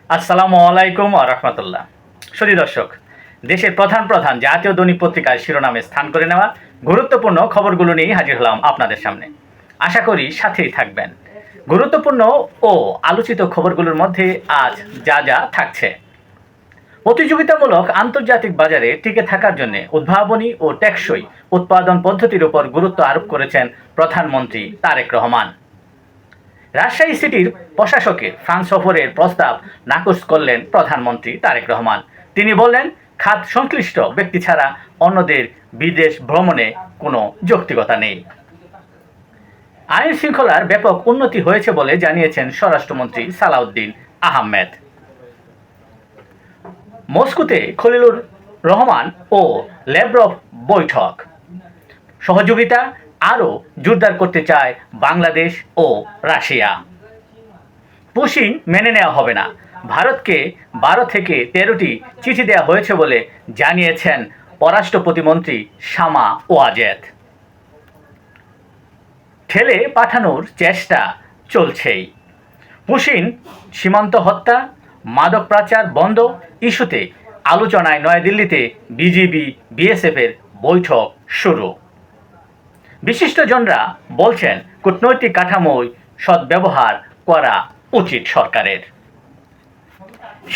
আসসালামু আলাইকুম ওয়া রাহমাতুল্লাহ। সুধী দর্শক, দেশের প্রধান প্রধান জাতীয় দৈনিক পত্রিকার শিরোনামে স্থান করে নেওয়া গুরুত্বপূর্ণ খবরগুলো নিয়ে হাজির হলাম আপনাদের সামনে। আশা করি সাথেই থাকবেন। গুরুত্বপূর্ণ ও আলোচিত খবরগুলোর মধ্যে আজ যা যা থাকছে: প্রতিযোগিতামূলক আন্তর্জাতিক বাজারে টিকে থাকার জন্য উদ্ভাবনী ও টেকসই উৎপাদন পদ্ধতির উপর গুরুত্ব আরোপ করেছেন প্রধানমন্ত্রী তারেক রহমান। রাজশাহী সিটির প্রশাসকের ফ্রান্স সফরের প্রস্তাব নাকচ করলেন প্রধানমন্ত্রী তারেক রহমান। তিনি বললেন, খাত সংশ্লিষ্ট ব্যক্তি ছাড়া অন্যদের বিদেশ ভ্রমণে কোনো যৌক্তিকতা নেই। আইন শৃঙ্খলার ব্যাপক উন্নতি হয়েছে বলে জানিয়েছেন স্বরাষ্ট্রমন্ত্রী সালাউদ্দিন আহমেদ। মস্কোতে খলিলুর রহমান ও ল্যাভরভ বৈঠক। সহযোগিতা আরও জোরদার করতে চায় বাংলাদেশ ও রাশিয়া। পুশিং মেনে নেওয়া হবে না, ভারতকে 12 থেকে 13টি চিঠি দেওয়া হয়েছে বলে জানিয়েছেন পররাষ্ট্র প্রতিমন্ত্রী শামা ওয়াজেদ। ঠেলে পাঠানোর চেষ্টা চলছেই। পুশিং সীমান্ত হত্যা, মাদক পাচার বন্ধ ইস্যুতে আলোচনায় নয়াদিল্লিতে বিজিবি বিএসএফের বৈঠক শুরু। বিশিষ্টজনরা বলছেন, কূটনৈতিক কাঠামোয় সদ্ব্যবহার করা উচিত সরকারের।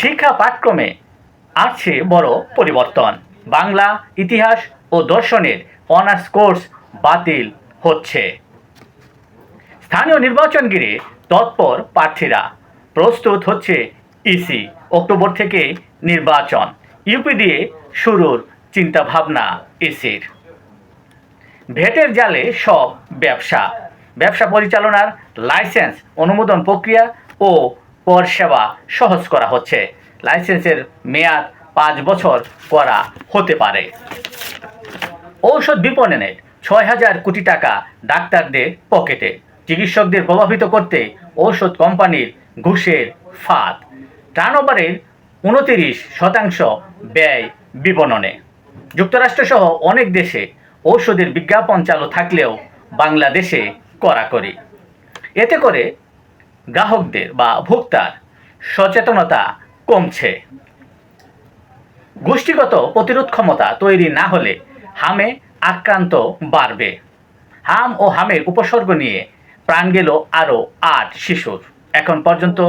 শিক্ষা পাঠক্রমে আসছে বড় পরিবর্তন। বাংলা, ইতিহাস ও দর্শনের অনার্স কোর্স বাতিল হচ্ছে। স্থানীয় নির্বাচন ঘিরে তৎপর প্রার্থীরা, প্রস্তুত হচ্ছে ইসি। অক্টোবর থেকে নির্বাচন, ইউপি দিয়ে শুরুর চিন্তাভাবনা ইসির। ভেটের জালে সব ব্যবসা পরিচালনার লাইসেন্স, অনুমোদন প্রক্রিয়া ও কর সেবা সহজ করা হচ্ছে। লাইসেন্সের মেয়াদ 5 বছর করা হতে পারে। ঔষধ বিপণনের 6,000 কোটি টাকা ডাক্তারদের পকেটে। চিকিৎসকদের প্রভাবিত করতে ঔষধ কোম্পানির ঘুষের ফাঁদ। টার্নওভারের 29% ব্যয় বিপণনে। যুক্তরাষ্ট্রসহ অনেক দেশে ঔষধের বিজ্ঞাপন চালু থাকলেও বাংলাদেশে কড়াকড়ি। এতে করে গ্রাহকদের বা ভোক্তার সচেতনতা কমছে। গোষ্ঠীগত প্রতিরোধ ক্ষমতা তৈরি না হলে হামে আক্রান্ত বাড়বে। হাম ও হামের উপসর্গ নিয়ে প্রাণ গেল আরও 8 শিশুর। এখন পর্যন্ত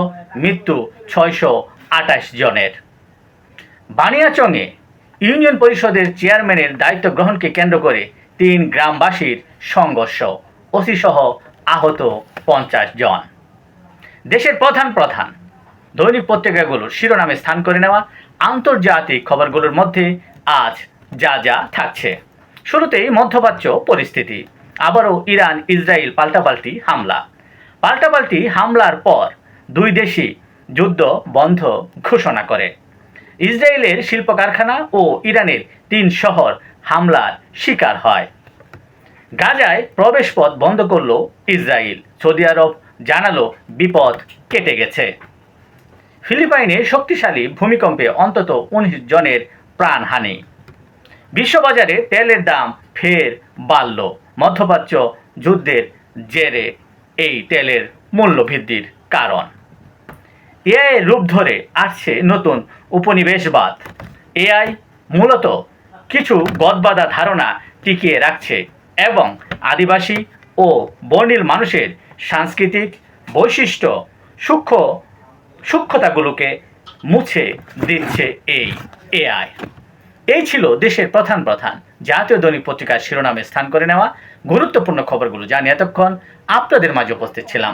মৃত্যু 628 জনের। বানিয়াচংয়ে ইউনিয়ন পরিষদের চেয়ারম্যানের দায়িত্ব গ্রহণকে কেন্দ্র করে 3 গ্রামবাসীর সংঘর্ষ, ওসি সহ আহত 50 জন। দেশের প্রধান প্রধান দৈনিক পত্রিকাগুলোর শিরোনামে স্থান করে নেওয়া আন্তর্জাতিক খবরগুলোর মধ্যে আজ যা যা থাকছে। শুরুতেই মধ্যপ্রাচ্য পরিস্থিতি। আবারও ইরান ইসরায়েল পাল্টাপাল্টি হামলার পর 2 দেশই যুদ্ধ বন্ধ ঘোষণা করে। ইসরায়েলের শিল্প কারখানা ও ইরানের 3 শহর হামলার শিকার হয়। গাজায় প্রবেশপথ বন্ধ করল ইসরায়েল। সৌদি আরব জানালো বিপদ কেটে গেছে। ফিলিপাইনে শক্তিশালী ভূমিকম্পে অন্তত 19 জনের প্রাণহানি। বিশ্ববাজারে তেলের দাম ফের বাড়ল। মধ্যপ্রাচ্য যুদ্ধের জেরে এই তেলের মূল্য বৃদ্ধির কারণ। এআই রূপ ধরে আসছে নতুন উপনিবেশবাদ। এআই মূলত কিছু গদবাঁধা ধারণা টিকিয়ে রাখছে এবং আদিবাসী ও বর্ণিল মানুষের সাংস্কৃতিক বৈশিষ্ট্য সূক্ষ্মতাগুলোকে মুছে দিচ্ছে এই এআই। এই ছিল দেশের প্রধান প্রধান জাতীয় দৈনিক পত্রিকার শিরোনামে স্থান করে নেওয়া গুরুত্বপূর্ণ খবরগুলো জানিয়ে এতক্ষণ আপনাদের মাঝে উপস্থিত ছিলাম।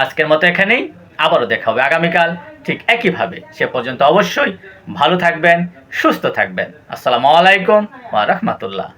আজকের মতো এখানেই, আবারও দেখা হবে আগামীকাল ঠিক একইভাবে। সে পর্যন্ত অবশ্যই ভালো থাকবেন, সুস্থ থাকবেন। আসসালামু আলাইকুম ওয়া রাহমাতুল্লাহ।